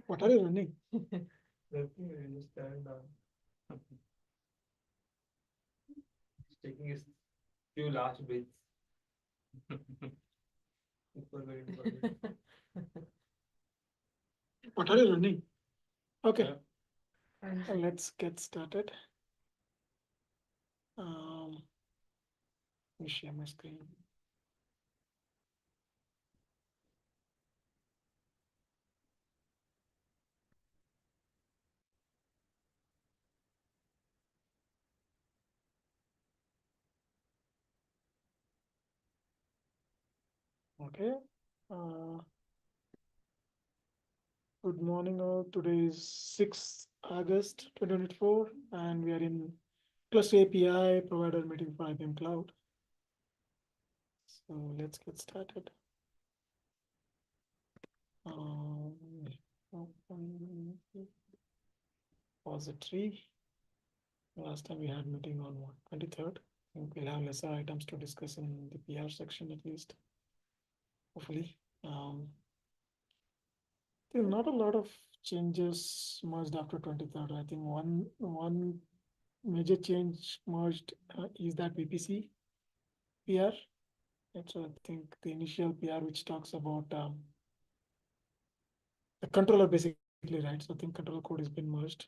What are you running? Nothing, I just stand on. Just taking his few last bits before going for it. What are you running? Okay, Yeah. let's get started. Let me share my screen. Okay. Uh, Good morning all. Today is 6th August 2024 and we are in Cluster API provider meeting for IBMCloud. So let's get started. Open repository. Last time we had meeting on what, 23rd. I think we'll have lesser items to discuss in the PR section at least. Hopefully. There are not a lot of changes merged after 23rd. I think one major change merged is that VPC PR. And so I think the initial PR which talks about the controller basically, right? So I think controller code has been merged.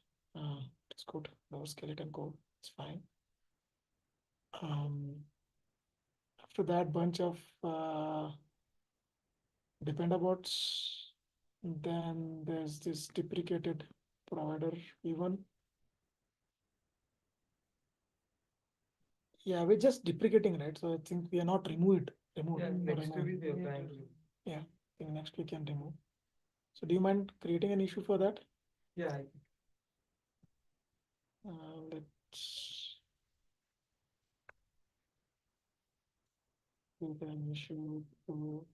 It's good. No skeleton code. It's fine. After that, bunch of dependabots. Then there's this deprecated provider v1. Yeah, we're just deprecating, right? So I think we are not removed. Yeah, next week we are planning to. Yeah, I think next we can remove. So do you mind creating an issue for that? Yeah, Let's create an issue to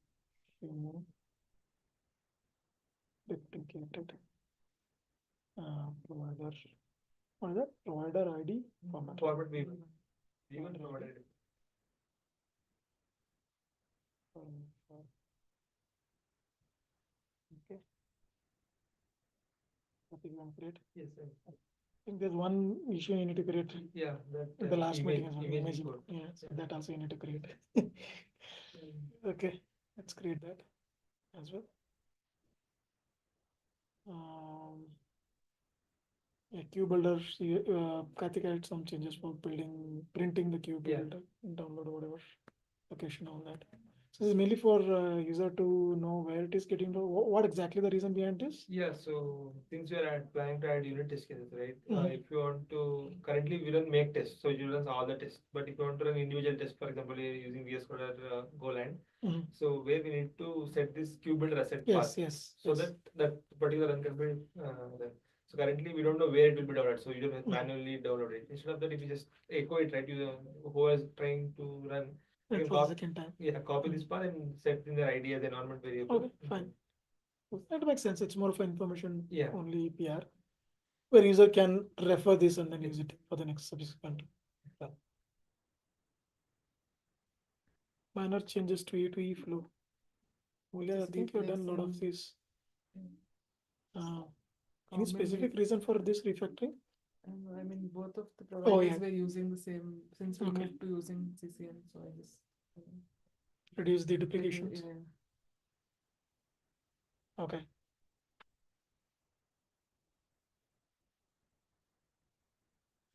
remove deprecated provider. What is that? Provider ID format. format we will provide it. Okay. I think I'm great. Yes, sir. I think there's one issue you need to create. Yeah, that The last image, meeting is one image image. import. Yeah, so that also you need to create. Okay, let's create that as well. Yeah, queue builder. Karthik had some changes for printing the queue builder, download whatever location, all that. So this is mainly for user to know where it is getting. What exactly the reason behind this? Yeah, so since we are planning to add unit test cases, right? If you want to, currently we run make tests, so you run all the tests. But if you want to run individual tests, for example, you're using VS Code or Golang, so where we need to set this queue builder asset path, so that particular run can be done. So currently we don't know where it will be downloaded, so you don't have to manually download it. Instead of that, if you just echo it, right, you who is trying to run, you can for the second time. yeah, copy this path and set in their ID as an environment variable. Okay, fine. That makes sense. It's more of an information Yeah. only PR, where user can refer this and then use it for the next subsequent. Minor changes to E to E flow. Well, yeah, I think you've done a lot of this. Any specific reason for this refactoring? I mean, both of the providers were using the same, since we Okay. moved to using CCN, so I just Reduce the duplications. yeah. Okay.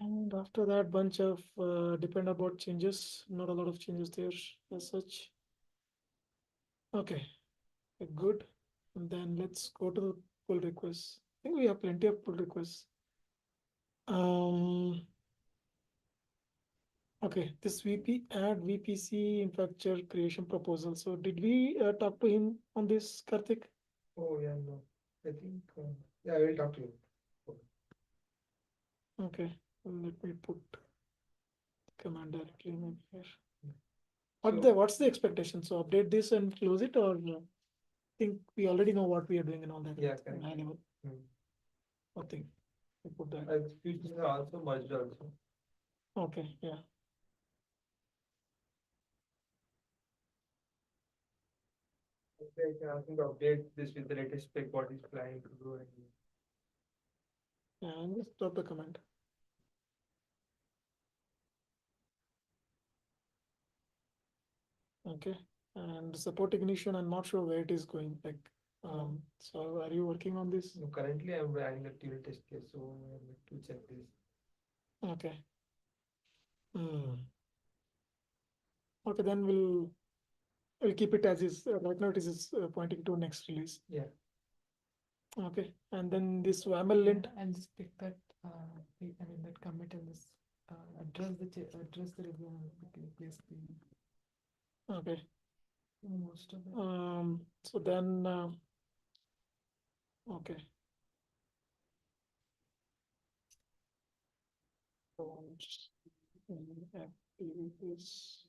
And after that, bunch of dependabot changes. Not a lot of changes there as such. Okay, good. And then let's go to the pull requests. I think we have plenty of pull requests. Okay, this add VPC infrastructure creation proposal. So did we talk to him on this, Karthik? Oh yeah, no. I think yeah, I will talk to you. Okay, let me put the command directly maybe here. What's the expectation? So update this and close it, or think we already know what we are doing and all that? Yeah, correct. High level. Nothing. We put that. Features are also merged also. Okay, yeah. Okay, I can ask him to update this with the latest spec, what he's planning to do. And just drop the comment. Okay, and support ignition, I'm not sure where it is going, like, so are you working on this? No, currently I'm running a unit test case, so I need to check this. Okay. Okay, then we'll keep it as is. Right now it is pointing to next release. Yeah. Okay, and then this YAML lint. And just pick that, that commit and this, address the review and replace the Okay. most of it. So then, okay. Activities.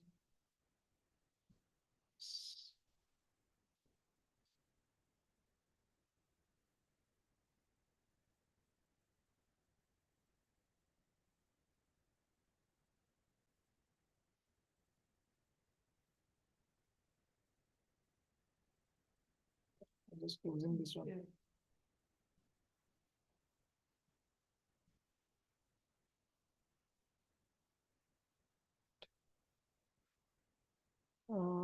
I'm just closing this one. Yeah.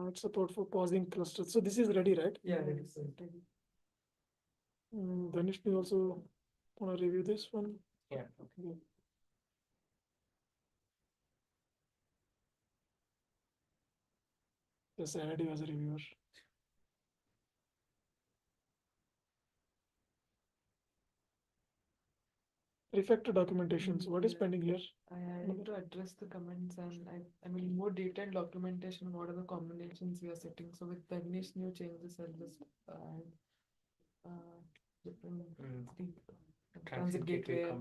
It's support for pausing clusters. So this is ready, right? Yeah, that It's is ready. Danish, do you also want to review this one? Yeah. Okay. Yes, I added you as a reviewer. Refactor documentations. What is pending here? I need to address the comments and I mean more detailed documentation. What are the combinations we are setting? So with the initial new changes, I'll just add different transit gateway. Yeah, I'll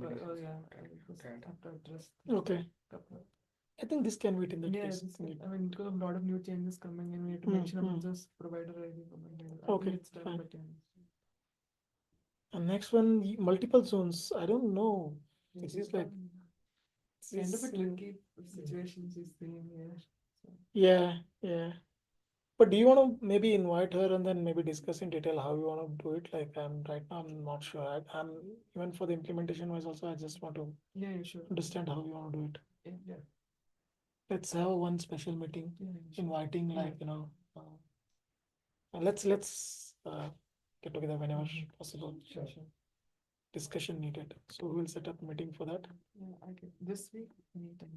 just have to address. Okay. Couple of, I think this can wait in that yeah, case. I mean, because a lot of new changes coming in, we need to mention about this provider ID comment. I Okay, think it's done, fine. but yeah. And next one, multiple zones. I don't know. This is like it's kind of a tricky situation she's seeing here. So. yeah. But do you want to maybe invite her and then maybe discuss in detail how you want to do it? Like right now I'm not sure. I'm even for the implementation wise also. I just want to Sure. understand how you want to do it. Yeah. Let's have one special meeting, Sure. inviting like let's get together whenever possible. Sure. Discussion needed. So we'll set up a meeting for that. Yeah, I can. This week, anytime.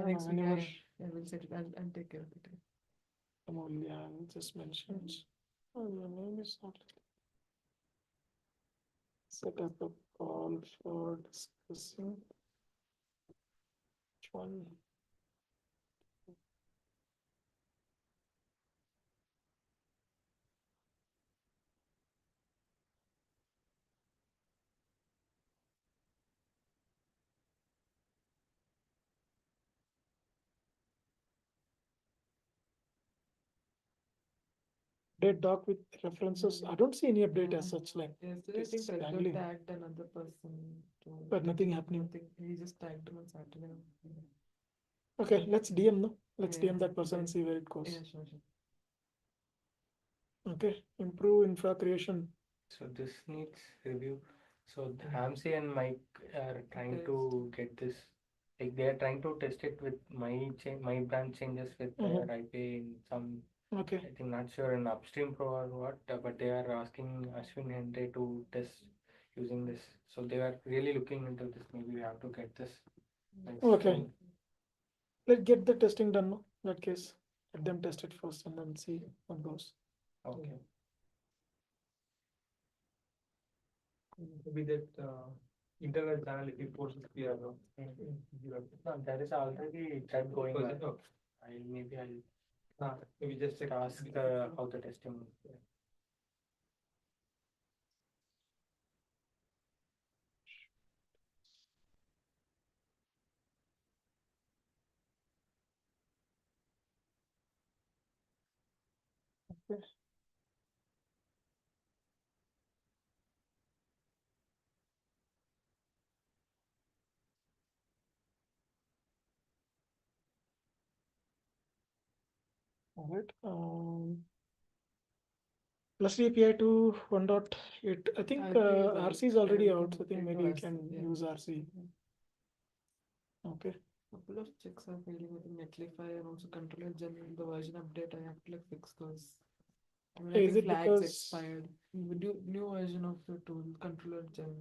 Next week, we'll set it. I'll take care of it. Amulya just mentioned. Oh, your name is not. Set up a call for discussing. Which one? Update doc with references. I don't see any update as such. Like yesterday, I think Rajat tagged another person to. But nothing happening. He just tagged him on Saturday. Okay, let's DM no. Let's DM that person and see where it goes. Yeah, sure. Okay, improve infra creation. So this needs review. So Hamsi and Mike are trying to get this. Like they are trying to test it with my branch changes with IP in some. Okay. I think not sure in upstream pro or what, but they are asking Ashwin Hende to test using this. So they are really looking into this. Maybe we have to get this. Okay. Let's get the testing done. No? In that case, let them test it first and then see what goes. Okay. Maybe that internal channel if you post it here. No, there is already that going on. Okay. Maybe Maybe just check. ask how the testing. Okay. All right. Plus API to 1.8. I think RC is RC is out. already Everything out. So I think update maybe to you RC, can yeah. use RC. Okay. Couple of checks are failing with Netlify and also controller gen. The version update I have to like fix those. I mean, I Is think it flags because expired. New version of the tool, controller gen.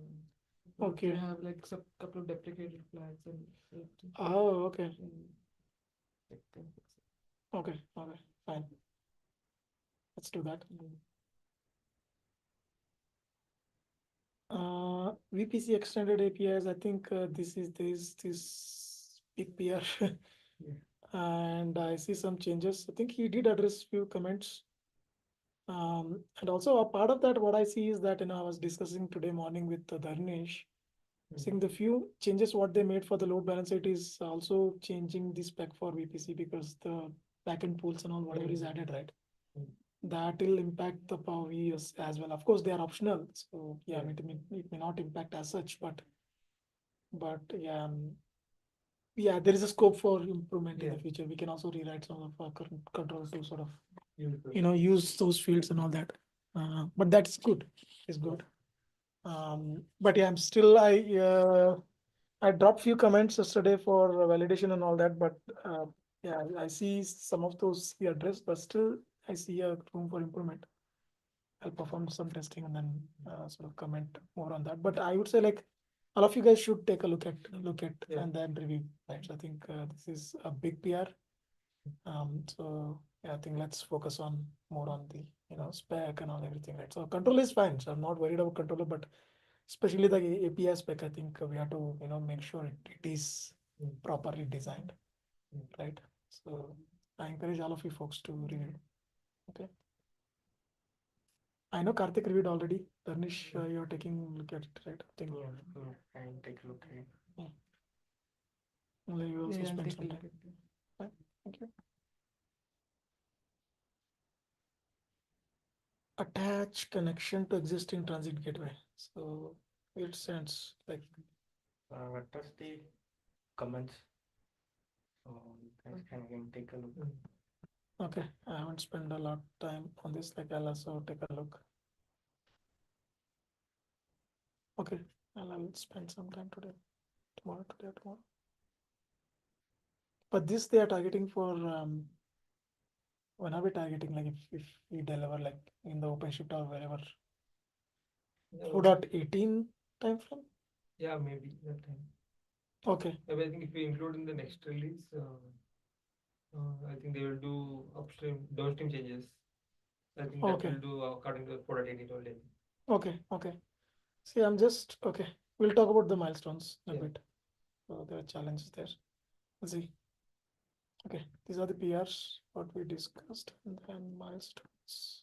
Okay. They have like some couple of deprecated flags and Oh, okay. check and fix it. Okay. Okay. Fine. Let's do that. VPC extended APIs. I think this big PR, and I see some changes. I think he did address few comments. And also a part of that, what I see is that I was discussing today morning with Dharnesh, seeing the few changes what they made for the load balancer. It is also changing the spec for VPC because the backend pools and all whatever is added, right? That will impact the Power VS as well. Of course, they are optional, so yeah, it may not impact as such, but yeah, there is a scope for improvement in the future. We can also rewrite some of our current control to sort of use those fields and all that. But that's good. It's good. But yeah, I dropped few comments yesterday for validation and all that, but yeah, I see some of those he addressed, but still I see a room for improvement. I'll perform some testing and then sort of comment more on that. But I would say like all of you guys should take a look at and then review. Right. So I think this is a big PR. So yeah, I think let's focus on more on the spec and all everything. Right. So control is fine. So I'm not worried about controller, but especially the API spec, I think we have to make sure it is properly designed. Right. So I encourage all of you folks to review. Okay. I know Karthik reviewed already. Dharnesh, you're taking a look at it, right? I think. Yeah, I'll take a look at it. Only you also I'll spend take a some look time. at it. Fine. Thank you. Attach connection to existing transit gateway. So it sends like. What was the comments? So you guys can again take a look. Okay, I haven't spent a lot of time on this. Like I'll also take a look. Okay, I'll spend some time today, tomorrow. But this they are targeting for when are we targeting? Like if we deliver like in the OpenShift or wherever. 4.18 time frame. Yeah, maybe that time. Okay. I think if we include in the next release, I think they will do upstream, downstream changes. I think that will do according to the 4.18 only. Okay. See, I'm just okay. We'll talk about the milestones a bit. So there are challenges there. Let's see. Okay, these are the PRs what we discussed, and then milestones.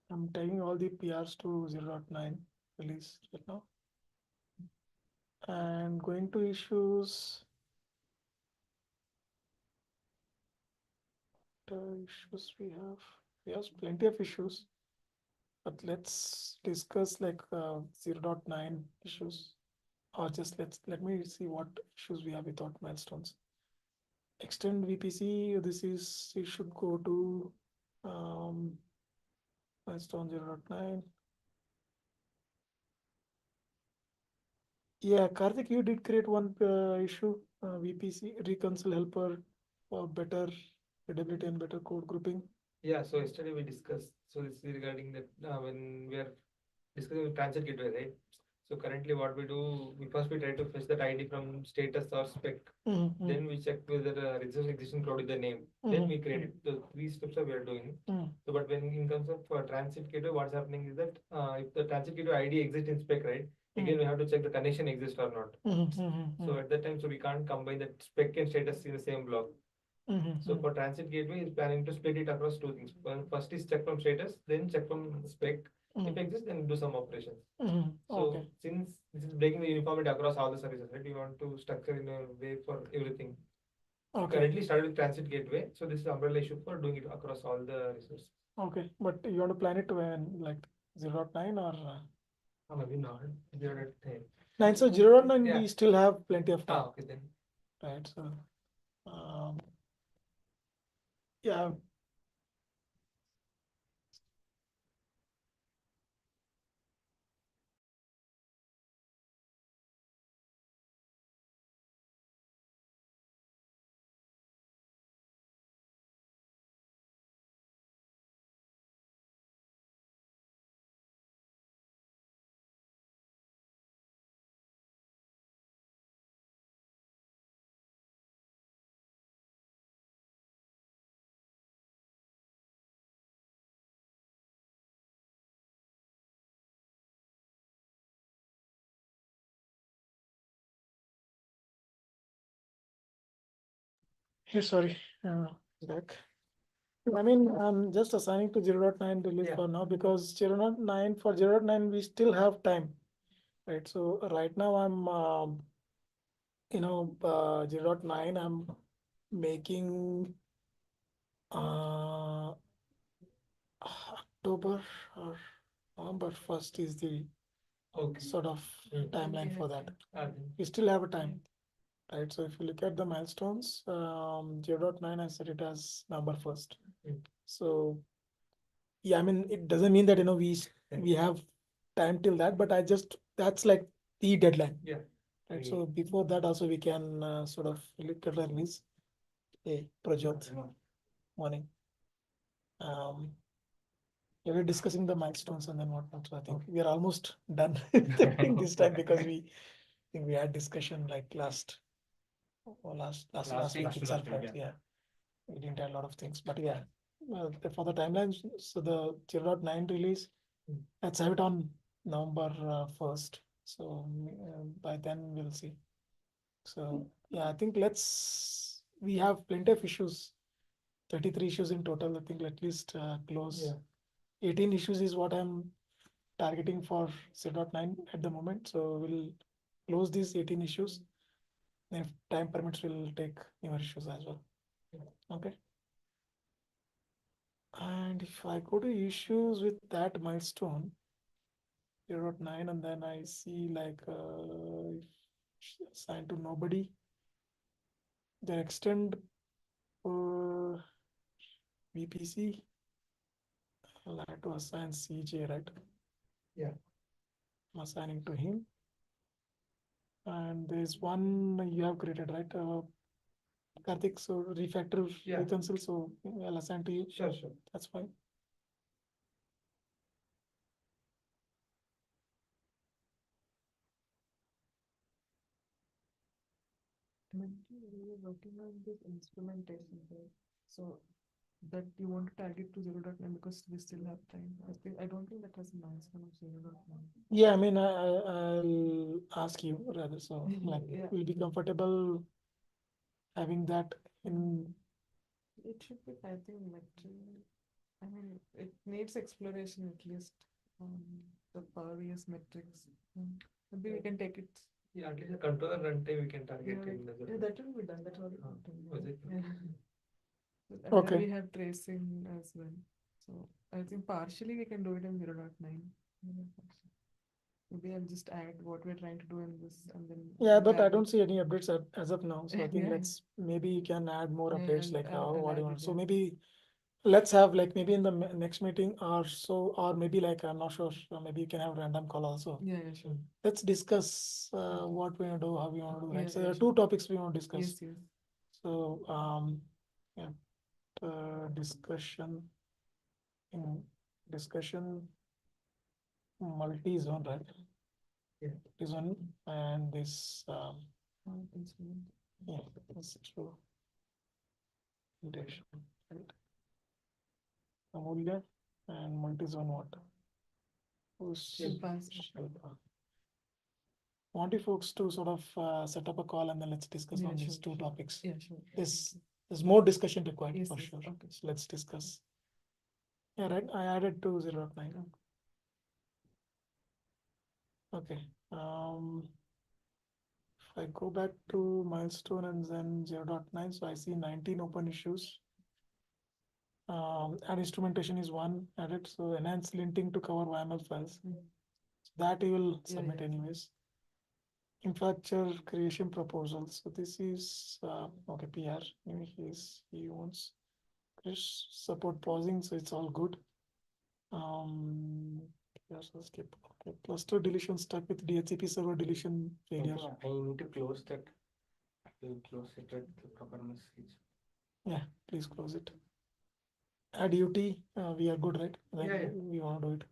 I'm taking all the PRs to 0.9 release right now. And going to issues. Issues we have plenty of issues, but let's discuss like 0.9 issues, or just let me see what issues we have without milestones. Extend VPC, it should go to milestone 0.9. Yeah, Karthik, you did create one issue, VPC reconcile helper for better readability and better code grouping. Yeah, so yesterday we discussed, so this is regarding that when we are discussing with transit gateway, right? So currently what we do, we try to fetch that ID from status or spec. Then we check whether register existing cloud is the name. Then we create it. The three steps that we are doing. So, but when in terms of transit gateway, what's happening is that if the transit gateway ID exists in spec, right? Again, we have to check the connection exists or not. So at that time, so we can't combine that spec and status in the same block. So for transit gateway, is planning to split it across two things. First is check from status, then check from spec. If exists, then do some operations. So since this is breaking the uniformity across all the services, right? We want to structure in a way for everything. Currently started with transit gateway, so this is umbrella issue for doing it across all the resources. Okay, but you want to plan it when like 0.9 or Maybe not 0.10. 9. So 0.9 Yeah. we still have plenty of time, Okay then. right? So um, yeah. Hey, sorry, back. I mean, I'm just assigning to 0.9 release Yeah. for now because 0.9 for 0.9 we still have time, right? So right now I'm 0.9 I'm making October or November 1st is the Okay. sort of timeline for that. Okay. We still have a time, right? So if you look at the milestones, 0.9 I set it as November 1st. So yeah, I mean, it doesn't mean that we have time till that, but that's like the deadline. Yeah. Right. So before that also we can sort of look at the release. Hey, Prajot, morning. Yeah, we're discussing the milestones and then whatnot. So I think we are almost done this time because I think we had discussion like last week itself, right? Yeah. We didn't have a lot of things, but yeah, for the timelines, so the 0.9 release, let's have it on November 1st. So by then we'll see. So yeah, I think we have plenty of issues, 33 issues in total. I think at least close 18 issues is what I'm targeting for 0.9 at the moment. So we'll close these 18 issues. If time permits, we'll take newer issues as well. Okay. And if I go to issues with that milestone, 0.9, and then I see like assigned to nobody, then extend VPC, I'll have to assign CJ, right? Yeah. I'm assigning to him. And there's one you have created, right? Karthik, so refactor reconcile, so I'll assign to you. Sure. That's fine. You're working on this instrumentation, right? So that you want to target to 0.9 because we still have time. I don't think that has a milestone of 0.9. Yeah, I mean, I'll ask you rather. So, like, Yeah. will be comfortable having that in. It should be, I think, I mean, it needs exploration at least. The Power BI's metrics. Maybe we can take it. Yeah, at least a controller runtime we can target in the Yeah, that will be done. That's already done. was it? Yeah. And Okay. then we have tracing as well. So I think partially we can do it in 0.9. Maybe I'll just add what we're trying to do in this and then. Yeah, but I don't see any updates as of now. So I think Yeah. maybe you can add more Yeah, updates like I'll what add do you want. it, So yeah. maybe let's have like maybe in the next meeting or so, or maybe like I'm not sure. Maybe you can have random call also. Yeah, sure. Let's discuss what we want to do, how we want to do. Right? Yeah, So there are sure. two topics we want to discuss. Yes. So yeah, discussion multi-zone, right? Yeah. Multi-zone and this Instrument. yeah, that's true. Integration, right? Amulya and multi-zone what? Shilpa. Shilpa. Want you folks to sort of set up a call and then let's discuss on these two topics. Yeah, sure. There's more discussion required Yes, for yes, sure. okay. So let's discuss. Yeah, right. I added 209. Okay. If I go back to milestone and then 0.9, so I see 19 open issues. Add instrumentation is one added. So enhance linting to cover YML files. That you will submit anyways. Infrastructure creation proposals. So this is okay. PR. Maybe he wants support pausing. So it's all good. Yes, let's skip. Okay. Cluster deletion stuck with DHCP server deletion failure. I need to close that. I will close it at the proper message. Yeah, please close it. Add UT. We are good, right? Yeah. We want to do it.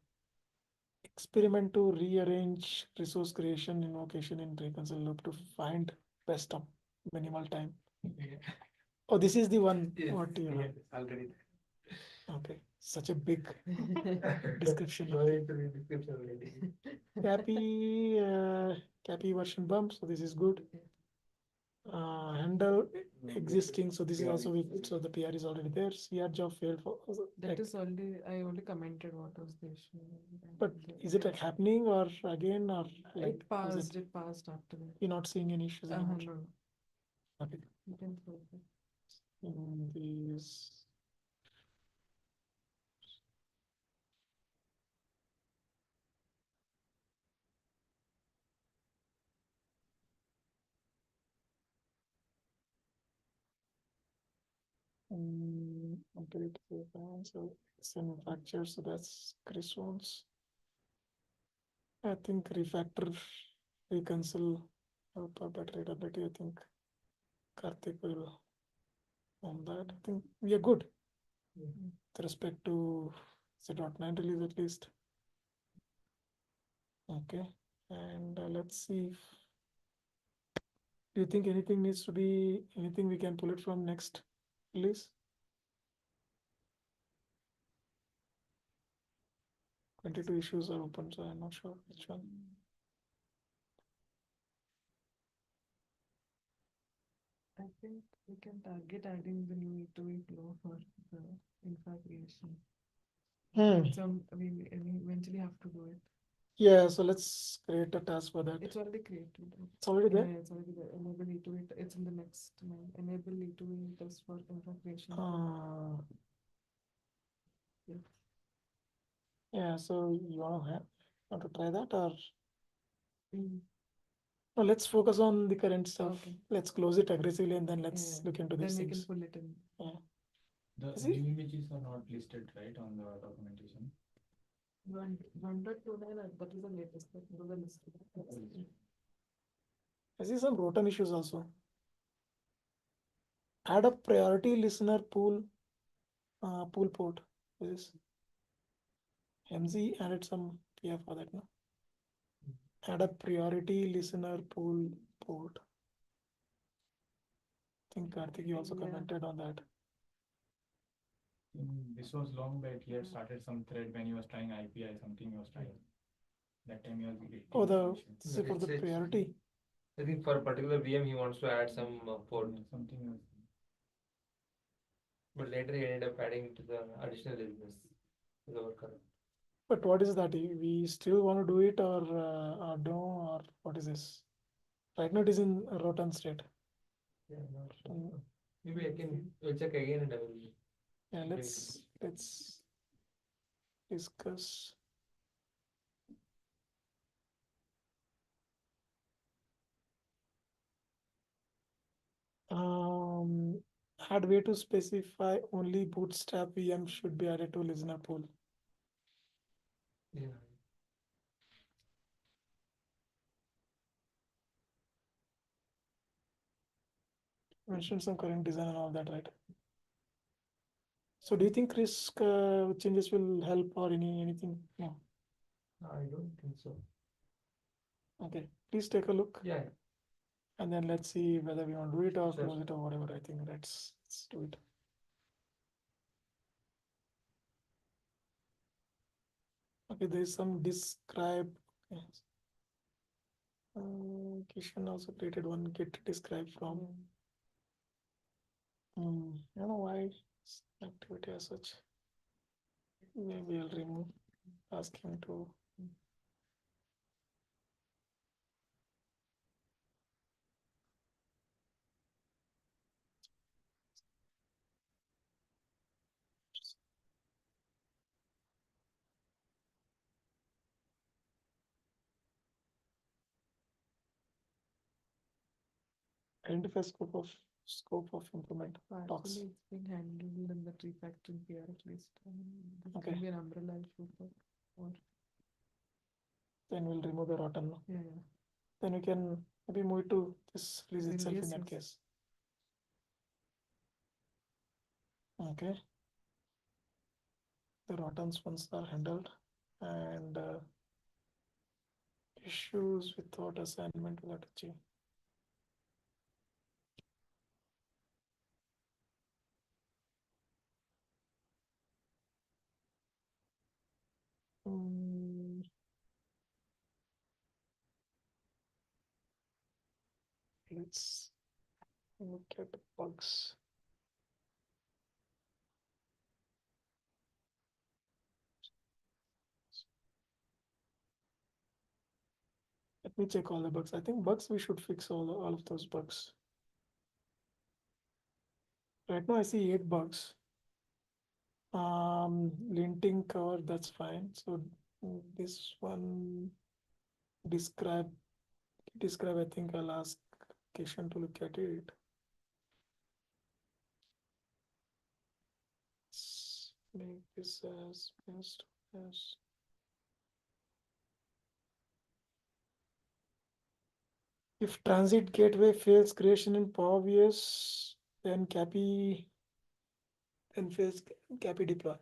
Experiment to rearrange resource creation invocation in reconcile loop to find best of minimal time. Oh, this is the one. Yes. What you have. Already. Okay, such a big description. No need to read description already. Cappy version bump. So this is good. Handle existing. So this is also weak. So the PR is already there. CR job failed for. That is only, I only commented what was the issue. But is it like happening or again or like It passed, it passed after that. you're not seeing any issues anymore? No. Okay. You can close it. These. Update the balance, so it's in fracture, so that's Chris wants. I think refactor, reconcile, better ability. I think Karthik will on that. I think we are good with respect to the .NET release at least. Okay, and let's see if do you think anything needs to be anything we can pull it from next release? 22 issues are open, so I'm not sure which one. I think we can target adding the new E2E flow for the infra creation. We eventually have to do it. Yeah, so let's create a task for that. It's already created. It's already there? Yeah, it's already there. Enable E2E, it's in the next line. Enable E2E test for infra creation. Yeah, so you want to try that or? No, let's focus on the current stuff. Okay. Let's close it aggressively and then let's look into Then these we things. can pull it in. Yeah. The Is it? new images are not listed, right, on the documentation. 1.29, that is the latest. Those are listed. I see some rotom issues also. Add a priority listener pool port. This MZ added some PR for that now. Add a priority listener pool port. I think Karthik, you also commented on that. This was long back. He had started some thread when he was trying IPI, something he was trying. That time he was getting Oh, issues. for the priority. I think for a particular VM he wants to add some port, Something else. but later he ended up adding to the additional business to the worker. But what is that? We still want to do it or no, or what is this? Right now it is in a rotten state. Yeah, not sure. Maybe I can we'll check again and I will. Yeah, let's discuss. Add way to specify only bootstrap VM should be added to listener pool. Yeah. Mention some current design and all that, right? So do you think risk changes will help or anything? No. I don't think so. Okay, please take a look. Yeah. And then let's see whether we want to do it or Sure. close it or whatever. I think let's do it. Okay, there is some describe. Yes. Kishan also created one get describe from. I don't know why activity as such. Maybe I'll remove. Ask him to. identify scope of improvement talks. Actually, it's been handled in the refactoring PR at least. This Okay. can be an umbrella issue or Then we'll remove the rotten. yeah. Then we can maybe move it to this release itself in Yes, that yes. case. Okay. The rotten ones are handled, and issues without assignment without achieving. Let's look at the bugs. Let me check all the bugs. I think bugs, we should fix all of those bugs. Right now I see 8 bugs. Linting cover, that's fine. So this one, describe, I think I'll ask Kishan to look at it. Let's make this as best as. If transit gateway fails creation in Power VS, then Capi fails Capi deploy.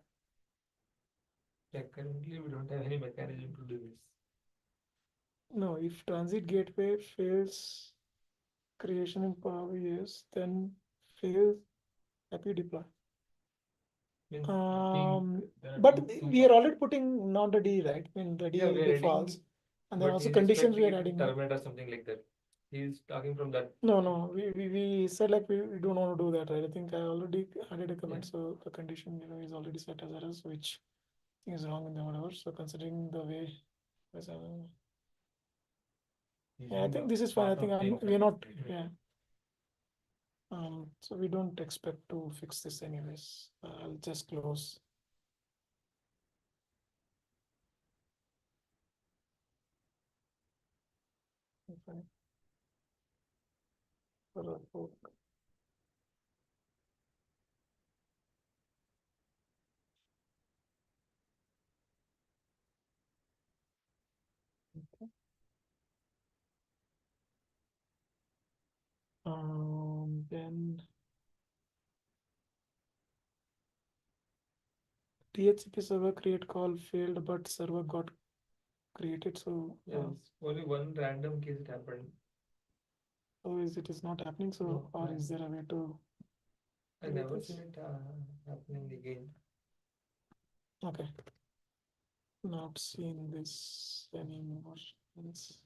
Yeah, currently we don't have any mechanism to do this. No, if transit gateway fails creation in Power VS, then fails Capi deploy. Means But we are already putting not ready, right? I mean, ready yeah, we are defaults, adding, and then but also he's conditions we are expecting adding. terminate or something like that. He's talking from that. No, we said like we don't want to do that, right? I think I already added a comment, so the condition is already set as errors, which is wrong in the whatever. So considering the way, yeah, I think this is fine. I think we're not, yeah. So we don't expect to fix this anyways. I'll just close. Okay. Then DHCP server create call failed, but server got created. So Yes, only one random case it happened. so it is not happening. So No, or no. is there a way to? I do never this? seen it happening again. Okay. Not seen this anymore. It's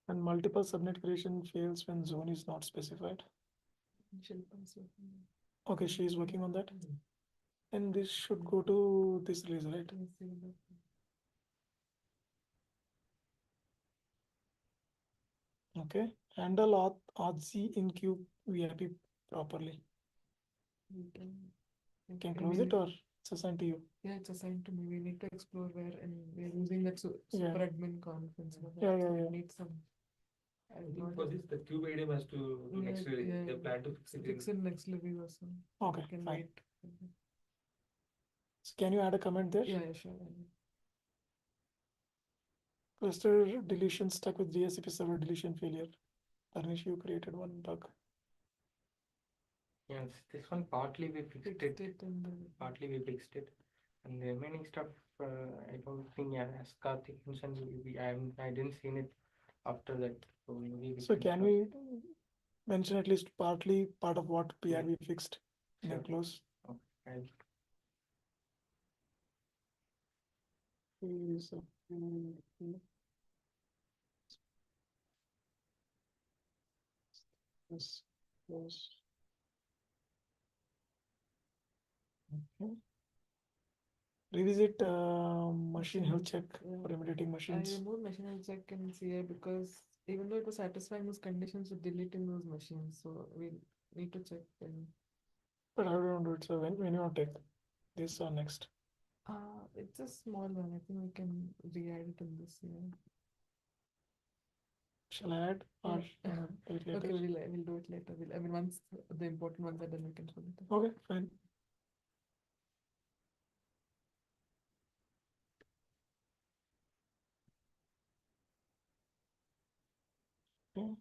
and multiple subnet creation fails when zone is not specified. Okay, she is working on that. And this should go to this release, right? Okay. Handle auth in queue VIP properly. Can close it or it's assigned to you? Yeah, it's assigned to me. We need to explore where, and we're using that Yeah. super admin conference. Yeah, So we yeah. need some. I think for this, the cube idiom has to do next release. They plan to fix it in next review or something. Okay, We can fine. wait. So can you add a comment there? Yeah, sure. Cluster deletion stuck with DSCP server deletion failure. Tarnish, you created one bug. Yes, this one partly we fixed it. Partly we fixed it, and the remaining stuff I don't think. Yeah, as Karthik mentioned, I didn't seen it after that. So maybe we So can we mention at least partly part of what PR we fixed and then Sure. close? Okay. Is this close? Okay. Revisit machine health check for emulating I machines. removed machine health check in CA because even though it was satisfying those conditions with deleting those machines, so we need to check them. But how do you do it? So when you want to take this or next? It's a small one. I think we can re-add it in this year. Shall I add or do it later? Okay, we'll do it later. I mean, once the important ones are done, we can show it. Okay, fine. Okay.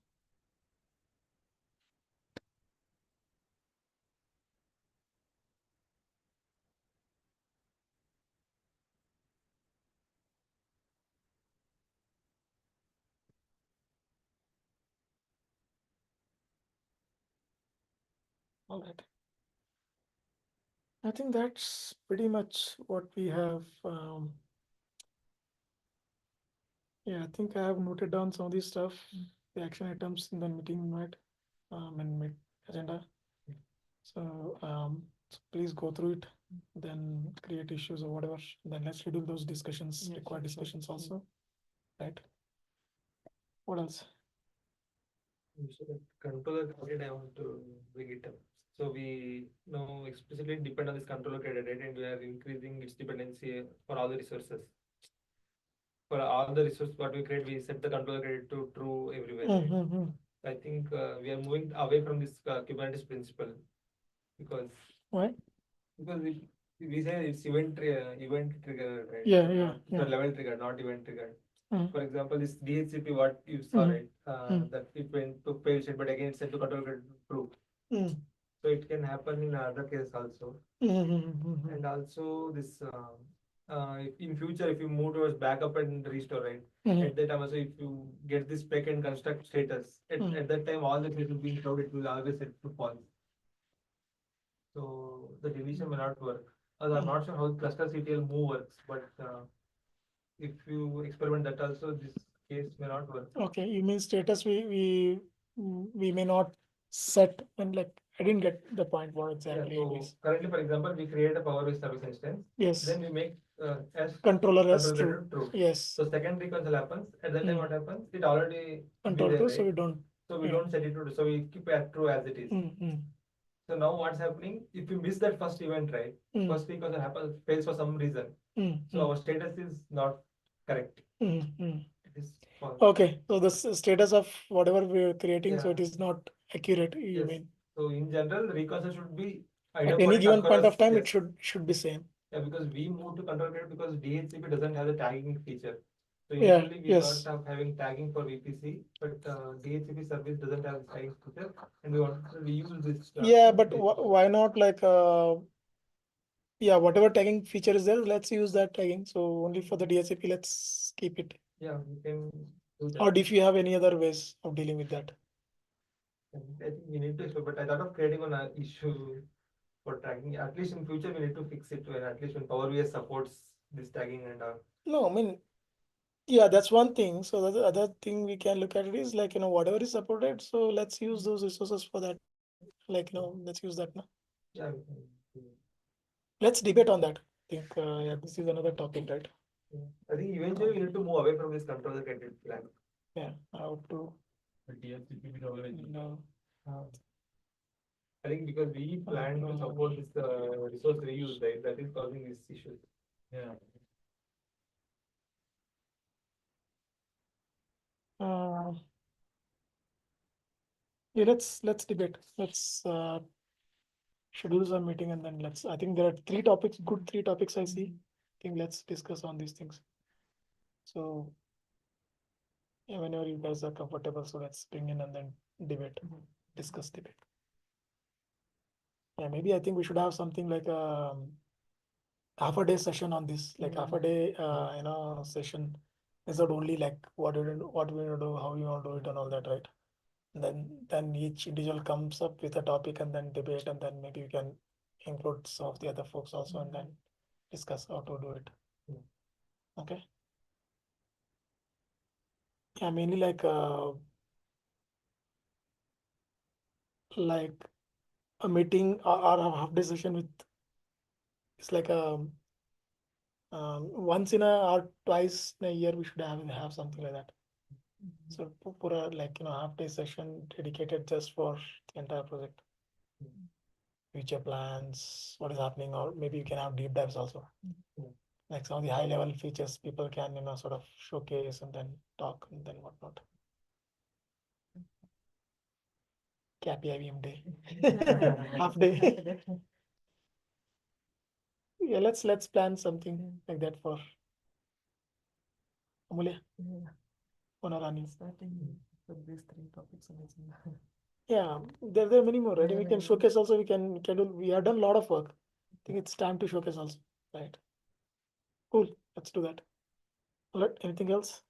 All right. I think that's pretty much what we have. Yeah, I think I have noted down some of this stuff, the action items in the meeting invite, and meet agenda. So please go through it, then create issues or whatever. Then let's schedule those discussions, Yeah, required sure, sure. discussions also. Right. What else? So the controller credit, I want to bring it up. So we now explicitly depend on this controller credit, right? And we are increasing its dependency for all the resources. For all the resources what we create, we set the controller credit to true everywhere. Right? Mm-hmm. I think we are moving away from this Kubernetes principle because Why? because we say it's event trigger, right? Yeah, So yeah, not, yeah. level trigger, not event trigger. Mm. For example, this DHCP what you saw, Mhm. right? Mm. That it went to fail state, but again it's set to control credit true. Mm. So it can happen in other cases also. Mm-hmm. And also this in future if you move towards backup and restore, right? Mhm. At that time also if you get this spec and construct status, at that time all the things will be in cloud, it will always set to false. So the deletion may not work. I'm not sure how cluster CTL move works, but if you experiment that also, this case may not work. Okay, you mean status we may not set, and like I didn't get the point what Yeah, exactly so is. currently, for example, we create a Power-based service instance. Yes. Then we make as Controller as controller true. true. Yes. So secondary console happens. At that time, Mm. what happens? It already Control be there, true, so right? we don't. So we Yeah. don't set it to, so we keep it true as it is. Mm. So now what's happening? If you miss that first event, right? Mm. First because it happens fails for some reason. Mm. So our status is not correct. Mm. It is false. Okay, so the status of whatever we're creating, so Yeah. it is not accurate. You Yes. mean So in general, reconcile should be at any given point of time, it yes. should be same. Yeah, because we moved to control grid because DHCP doesn't have the tagging feature. So Yeah, initially we yes. thought of having tagging for VPC, but DHCP service doesn't have the tagging feature, and we want to reuse this. Yeah, but why not like yeah, whatever tagging feature is there, let's use that tagging. So only for the DHCP, let's keep it. Yeah, we can do that. Or if you have any other ways of dealing with that. I think we need to explore, but I thought of creating an issue for tagging. At least in future, we need to fix it when at least when Power BI supports this tagging and No, I mean, yeah, that's one thing. So the other thing we can look at it is like, whatever is supported. So let's use those resources for that. Like, let's use that now. yeah, we can do it. Let's debate on that. I think, yeah, this is another topic, right? Yeah. I think eventually we need to move away from this controller credit plan. Yeah, how to, The DHCP will always be. I think because we plan to support this resource reuse, right? That is causing these issues. Yeah. uh, yeah, let's debate. Let's schedule some meeting and then I think there are good three topics I see. I think let's discuss on these things. So yeah, whenever you guys are comfortable, so let's bring in and then debate, discuss debate. Yeah, maybe I think we should have something like half a day session on this, like half a day, session. Is not only like what we want to do, how we want to do it, and all that, right? And then each individual comes up with a topic and then debate, and then maybe we can include some of the other folks also, and then discuss how to do it. Okay. Yeah, mainly like a meeting or a half day session with. It's like once in a or twice in a year we should have something like that. So put a half day session dedicated just for the entire project. future plans, what is happening, or maybe you can have deep dives also. Like some of the high level features people can, sort of showcase and then talk and then whatnot. Happy IBM day. Half day. Yeah, let's plan something like that for Amulya, Honorani. Starting with these 3 topics on agenda. Yeah, there are many more, right? Yeah, We can yeah. showcase also, we can do, we have done a lot of work. I think it's time to showcase also, right? Cool, let's do that. All right, anything else?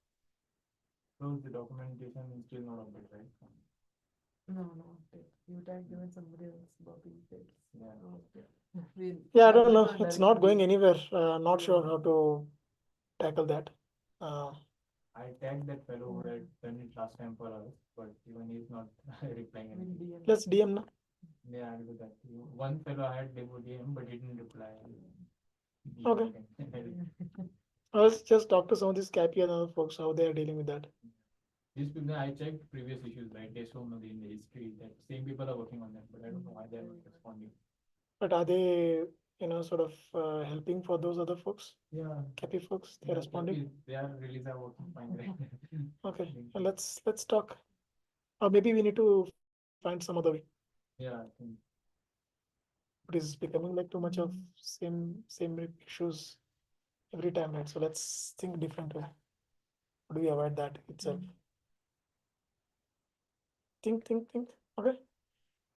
So the documentation is still not updated, right? No. You tag given somebody else, Bobby. Yeah. Yeah, I don't know. It's not going anywhere. Not sure how to tackle that. I tagged that fellow who had done it last time for us, but even he's not replying anything. Let's DM now. Yeah, I'll do that. One fellow I had demo DM, but he didn't reply. Okay. Let's just talk to some of these Cappy and other folks, how they are dealing with that. These people, I checked previous issues, right? They show me in the history that same people are working on them, but I don't know why they're not responding. But are they, sort of helping for those other folks? Yeah. Cappy folks, they're responding. Their release are working fine, right? Okay, well, let's talk. Or maybe we need to find some other way. Yeah, I think. It is becoming like too much of same issues every time, right? So let's think different way. How do we avoid that itself? Think. Okay.